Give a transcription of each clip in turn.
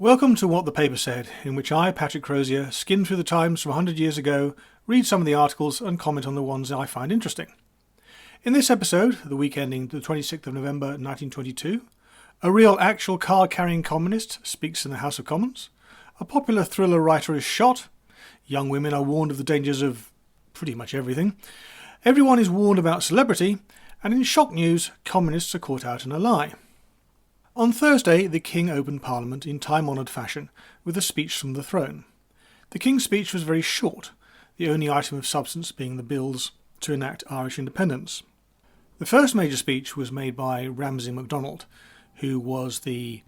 Welcome to What the Paper Said, in which I, Patrick Crozier, skim through the Times from 100 years ago, read some of the articles and comment on the ones I find interesting. In this episode, the week ending the 26th of November 1922, a real actual card-carrying communist speaks in the House of Commons, a popular thriller writer is shot, young women are warned of the dangers of pretty much everything, everyone is warned about celebrity, and in shock news, communists are caught out in a lie. On Thursday, the King opened Parliament in time-honoured fashion with a speech from the throne. The King's speech was very short, the only item of substance being the bills to enact Irish independence. The first major speech was made by Ramsay MacDonald, who was the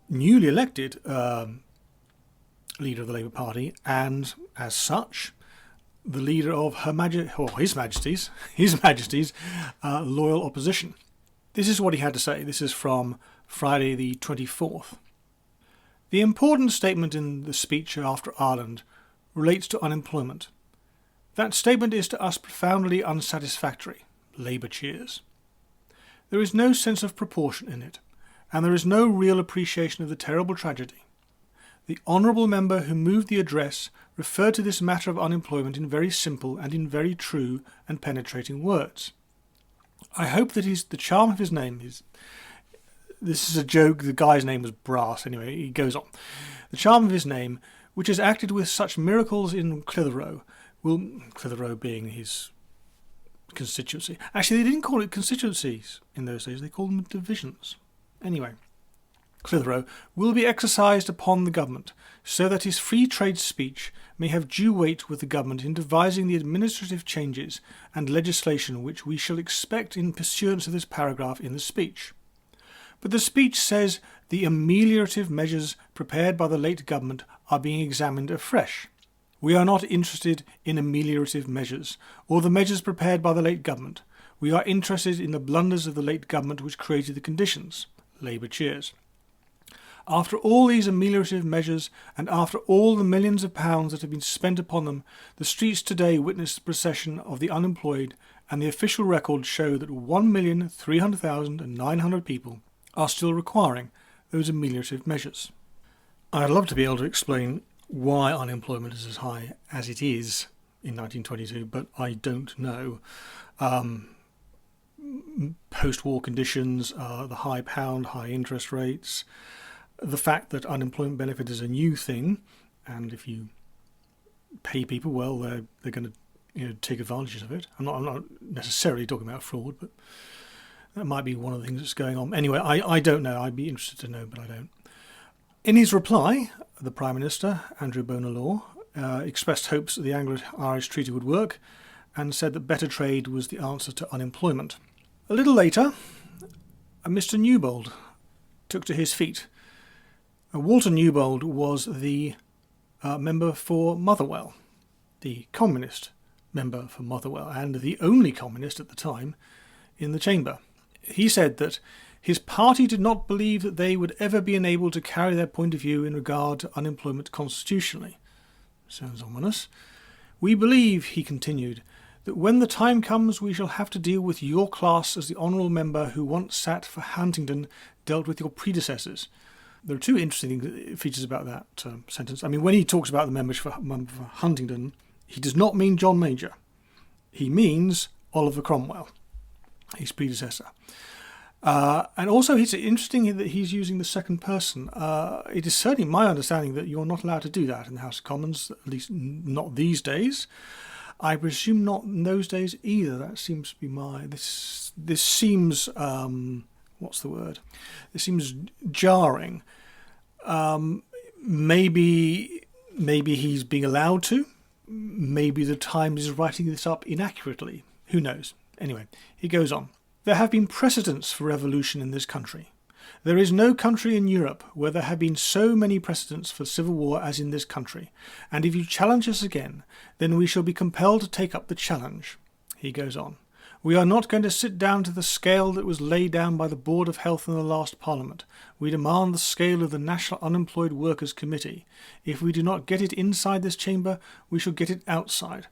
newly elected leader of the Labour Party and, as such, the leader of His Majesty's loyal opposition. This is what he had to say. This is from Friday the 24th. The important statement in the speech after Ireland relates to unemployment. That statement is to us profoundly unsatisfactory. Labour cheers. There is no sense of proportion in it, and there is no real appreciation of the terrible tragedy. The honourable member who moved the address referred to this matter of unemployment in very simple and in very true and penetrating words. I hope that the charm of his name is... This is a joke, the guy's name was Brass, anyway, he goes on. The charm of his name, which has acted with such miracles in Clitheroe, Clitheroe being his constituency. Actually, they didn't call it constituencies in those days, they called them divisions. Anyway, Clitheroe will be exercised upon the government, so that his free trade speech may have due weight with the government in devising the administrative changes and legislation which we shall expect in pursuance of this paragraph in the speech. But the speech says the ameliorative measures prepared by the late government are being examined afresh. We are not interested in ameliorative measures, or the measures prepared by the late government. We are interested in the blunders of the late government which created the conditions. Labour cheers. After all these ameliorative measures, and after all the millions of pounds that have been spent upon them, the streets today witness the procession of the unemployed, and the official records show that 1,300,900 people are still requiring those ameliorative measures. I'd love to be able to explain why unemployment is as high as it is in 1922, but I don't know. Post-war conditions, the high pound, high interest rates, the fact that unemployment benefit is a new thing, and if you pay people well, they're going to take advantage of it. I'm not necessarily talking about fraud, but that might be one of the things that's going on. Anyway, I don't know. I'd be interested to know, but I don't. In his reply, the Prime Minister, Andrew Bonar-Law, expressed hopes that the Anglo-Irish Treaty would work and said that better trade was the answer to unemployment. A little later, Mr. Newbold took to his feet. Walter Newbold was the member for Motherwell, the communist member for Motherwell, and the only communist at the time in the chamber. He said that his party did not believe that they would ever be enabled to carry their point of view in regard to unemployment constitutionally. Sounds ominous. We believe, he continued, that when the time comes we shall have to deal with your class as the honourable member who once sat for Huntingdon dealt with your predecessors. There are two interesting features about that sentence. I mean, when he talks about the members for Huntingdon, he does not mean John Major. He means Oliver Cromwell, his predecessor. And also it's interesting that he's using the second person. It is certainly my understanding that you're not allowed to do that in the House of Commons, at least not these days. I presume not in those days either. That seems to be This seems... what's the word? This seems jarring. Maybe he's being allowed to. Maybe the Times is writing this up inaccurately. Who knows? Anyway, he goes on. There have been precedents for revolution in this country. There is no country in Europe where there have been so many precedents for civil war as in this country, and if you challenge us again, then we shall be compelled to take up the challenge. He goes on. We are not going to sit down to the scale that was laid down by the Board of Health in the last Parliament. We demand the scale of the National Unemployed Workers' Committee. If we do not get it inside this chamber, we shall get it outside.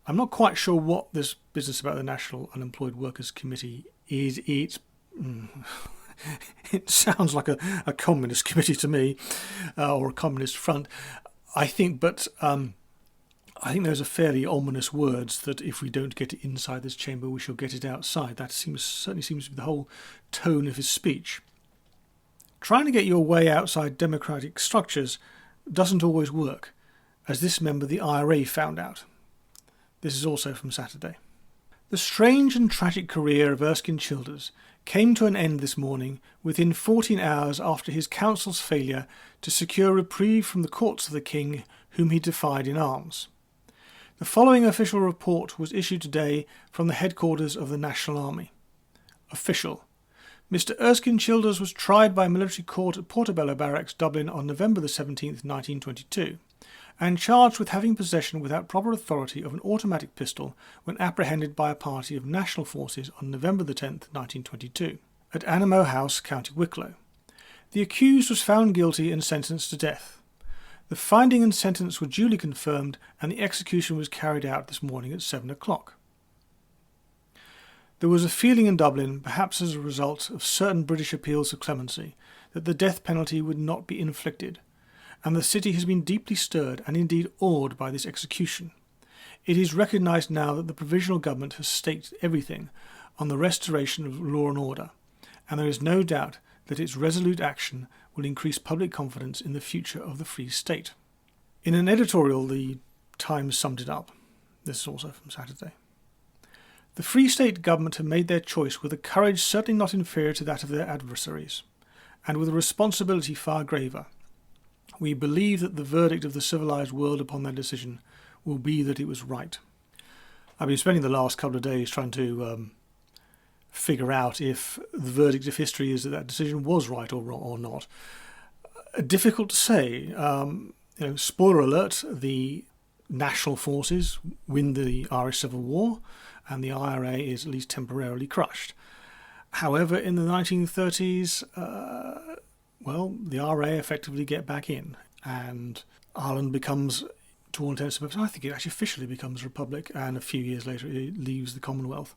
I'm not quite sure what this business about the National Unemployed Workers' Committee is. It sounds like a communist committee to me, or a communist front. I think those are fairly ominous words, that if we don't get it inside this chamber, we shall get it outside. That certainly seems to be the whole tone of his speech. Trying to get your way outside democratic structures doesn't always work, as this member of the IRA found out. This is also from Saturday. The strange and tragic career of Erskine Childers came to an end this morning within 14 hours after his counsel's failure to secure reprieve from the courts of the king, whom he defied in arms. The following official report was issued today from the headquarters of the National Army. Official. Mr. Erskine Childers was tried by military court at Portobello Barracks, Dublin on November the 17th, 1922, and charged with having possession without proper authority of an automatic pistol when apprehended by a party of national forces on November the 10th, 1922, at Animo House, County Wicklow. The accused was found guilty and sentenced to death. The finding and sentence were duly confirmed, and the execution was carried out this morning at 7 o'clock. There was a feeling in Dublin, perhaps as a result of certain British appeals of clemency, that the death penalty would not be inflicted, and the city has been deeply stirred and indeed awed by this execution. It is recognised now that the provisional government has staked everything on the restoration of law and order, and there is no doubt that its resolute action will increase public confidence in the future of the Free State. In an editorial, the Times summed it up. This is also from Saturday. The Free State government have made their choice with a courage certainly not inferior to that of their adversaries, and with a responsibility far graver. We believe that the verdict of the civilised world upon their decision will be that it was right. I've been spending the last couple of days trying to figure out if the verdict of history is that that decision was right or not. Difficult to say. Spoiler alert, the national forces win the Irish Civil War, and the IRA is at least temporarily crushed. However, in the 1930s, the IRA effectively get back in, and Ireland becomes, to all intents and purposes, I think it actually officially becomes a republic, and a few years later it leaves the Commonwealth.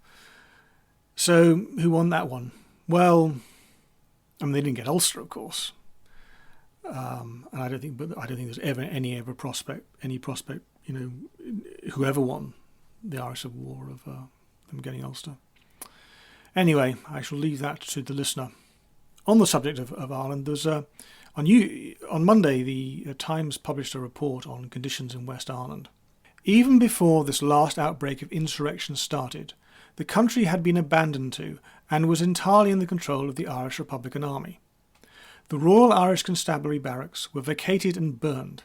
So, who won that one? Well, they didn't get Ulster, of course, and I don't think there's ever any prospect, whoever won the Irish Civil War of them getting Ulster. Anyway, I shall leave that to the listener. On the subject of Ireland, there's on Monday the Times published a report on conditions in West Ireland. Even before this last outbreak of insurrection started, the country had been abandoned to and was entirely in the control of the Irish Republican Army. The Royal Irish Constabulary Barracks were vacated and burned.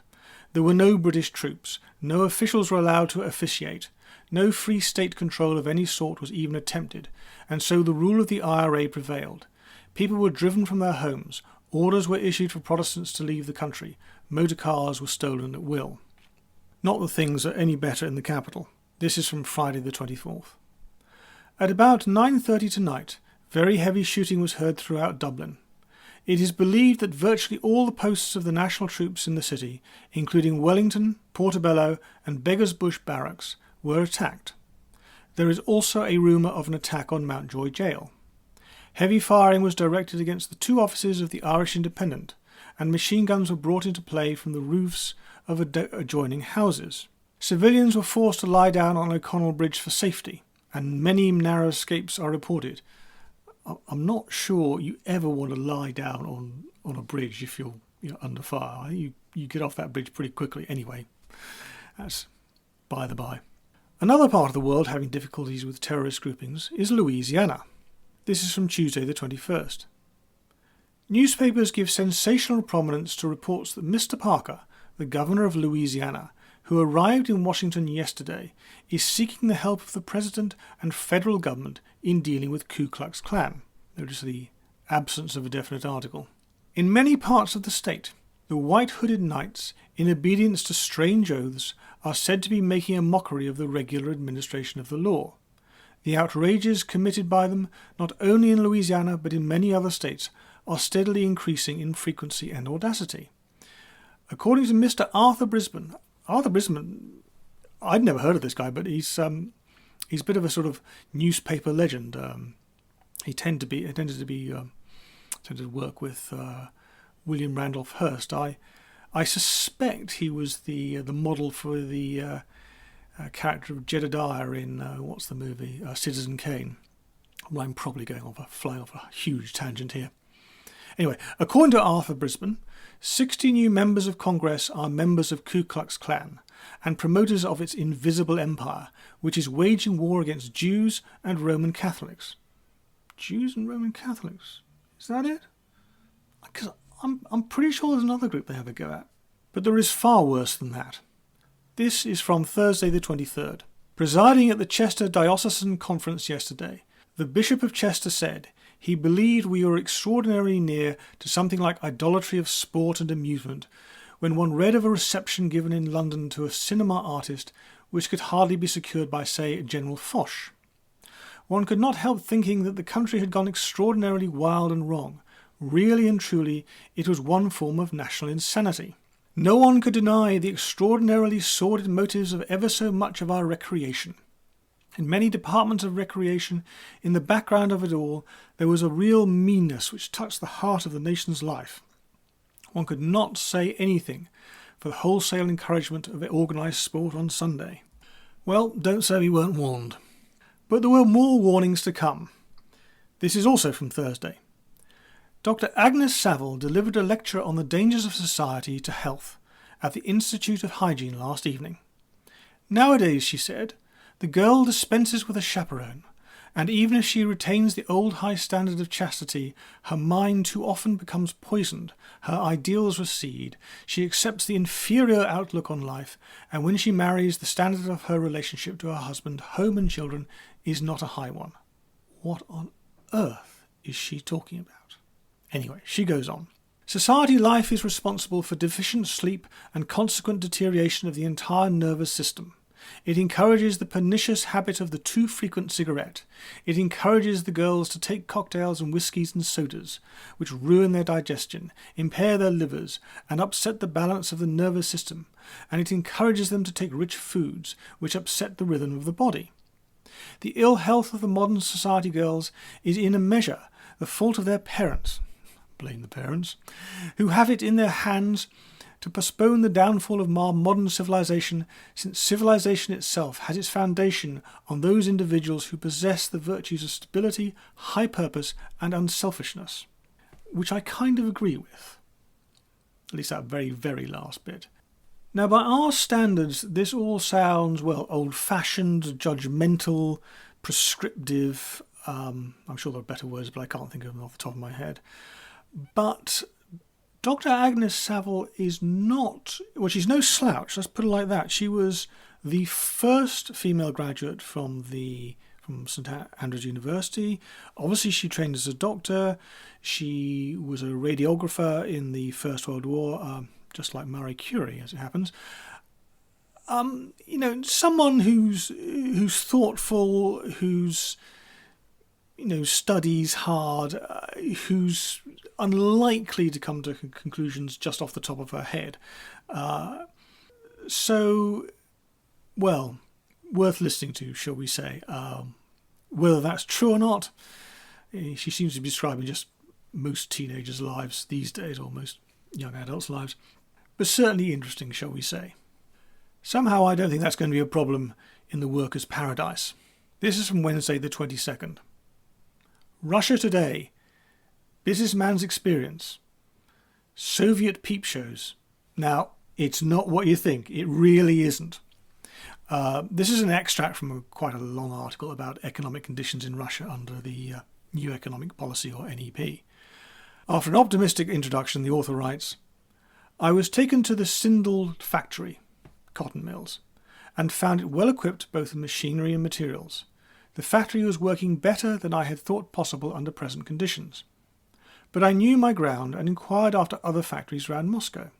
There were no British troops, no officials were allowed to officiate, no Free State control of any sort was even attempted, and so the rule of the IRA prevailed. People were driven from their homes, orders were issued for Protestants to leave the country, motor cars were stolen at will. Not that things are any better in the capital. This is from Friday the 24th. At about 9:30 tonight, very heavy shooting was heard throughout Dublin. It is believed that virtually all the posts of the national troops in the city, including Wellington, Portobello and Beggars Bush Barracks, were attacked. There is also a rumour of an attack on Mountjoy Jail. Heavy firing was directed against the two offices of the Irish Independent, and machine guns were brought into play from the roofs of adjoining houses. Civilians were forced to lie down on O'Connell Bridge for safety, and many narrow escapes are reported. I'm not sure you ever want to lie down on a bridge if you're under fire. I think you get off that bridge pretty quickly anyway. That's by the by. Another part of the world having difficulties with terrorist groupings is Louisiana. This is from Tuesday the 21st. Newspapers give sensational prominence to reports that Mr. Parker, the governor of Louisiana, who arrived in Washington yesterday, is seeking the help of the President and federal government in dealing with Ku Klux Klan. Notice the absence of a definite article. In many parts of the state, the white-hooded knights, in obedience to strange oaths, are said to be making a mockery of the regular administration of the law. The outrages committed by them, not only in Louisiana but in many other states, are steadily increasing in frequency and audacity. According to Mr. Arthur Brisbane, I'd never heard of this guy, but he's a bit of a sort of newspaper legend. He tended to be So did work with William Randolph Hearst. I suspect he was the model for the character of Jedediah in what's the movie Citizen Kane. Well, I'm probably flying off a huge tangent here. Anyway, according to Arthur Brisbane, 60 new members of Congress are members of Ku Klux Klan and promoters of its invisible empire, which is waging war against Jews and Roman Catholics. Jews and Roman Catholics? Is that it? Because I'm pretty sure there's another group they have a go at. But there is far worse than that. This is from Thursday the 23rd. Presiding at the Chester Diocesan Conference yesterday, the Bishop of Chester said he believed we were extraordinarily near to something like idolatry of sport and amusement when one read of a reception given in London to a cinema artist which could hardly be secured by, say, General Foch. One could not help thinking that the country had gone extraordinarily wild and wrong. Really and truly, it was one form of national insanity. No one could deny the extraordinarily sordid motives of ever so much of our recreation. In many departments of recreation, in the background of it all, there was a real meanness which touched the heart of the nation's life. One could not say anything for the wholesale encouragement of organised sport on Sunday. Well, don't say we weren't warned. But there were more warnings to come. This is also from Thursday. Dr. Agnes Saville delivered a lecture on the dangers of society to health at the Institute of Hygiene last evening. Nowadays, she said, the girl dispenses with a chaperone, and even if she retains the old high standard of chastity, her mind too often becomes poisoned, her ideals recede, she accepts the inferior outlook on life, and when she marries, the standard of her relationship to her husband, home and children is not a high one. What on earth is she talking about? Anyway, she goes on. Society life is responsible for deficient sleep and consequent deterioration of the entire nervous system. It encourages the pernicious habit of the too frequent cigarette. It encourages the girls to take cocktails and whiskies and sodas, which ruin their digestion, impair their livers, and upset the balance of the nervous system. And it encourages them to take rich foods, which upset the rhythm of the body. The ill health of the modern society girls is in a measure the fault of their parents. Blame the parents, who have it in their hands to postpone the downfall of modern civilization, since civilization itself has its foundation on those individuals who possess the virtues of stability, high purpose, and unselfishness, which I kind of agree with. At least that very, very last bit. Now, by our standards, this all sounds, well, old-fashioned, judgmental, prescriptive. I'm sure there are better words, but I can't think of them off the top of my head. But Dr. Agnes Saville is not, well, she's no slouch, let's put it like that. She was the first female graduate from St Andrews University. Obviously, she trained as a doctor. She was a radiographer in the First World War, just like Marie Curie, as it happens. Someone who's thoughtful, who's studies hard, who's unlikely to come to conclusions just off the top of her head. Worth listening to, shall we say. Whether that's true or not, she seems to be describing just most teenagers' lives these days, or most young adults' lives. But certainly interesting, shall we say. Somehow I don't think that's going to be a problem in the workers' paradise. This is from Wednesday the 22nd. Russia Today. Businessman's experience. Soviet peep shows. Now, it's not what you think. It really isn't. This is an extract from quite a long article about economic conditions in Russia under the New Economic Policy, or NEP. After an optimistic introduction, the author writes, I was taken to the Sindel factory, cotton mills, and found it well equipped both in machinery and materials. The factory was working better than I had thought possible under present conditions. But I knew my ground and inquired after other factories round Moscow.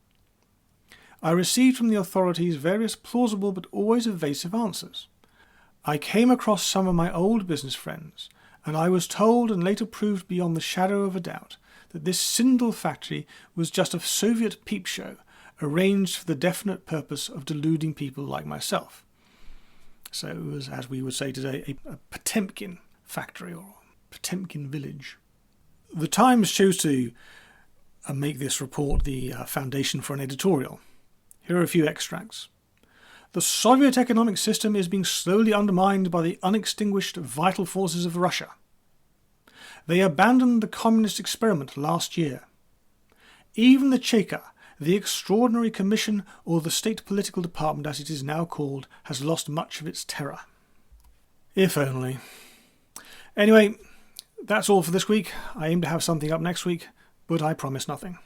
I received from the authorities various plausible but always evasive answers. I came across some of my old business friends, and I was told and later proved beyond the shadow of a doubt that this Sindel factory was just a Soviet peep show arranged for the definite purpose of deluding people like myself. So it was, as we would say today, a Potemkin factory or Potemkin village. The Times chose to make this report the foundation for an editorial. Here are a few extracts. The Soviet economic system is being slowly undermined by the unextinguished vital forces of Russia. They abandoned the communist experiment last year. Even the Cheka, the Extraordinary Commission, or the State Political Department as it is now called, has lost much of its terror. If only. Anyway, that's all for this week. I aim to have something up next week, but I promise nothing.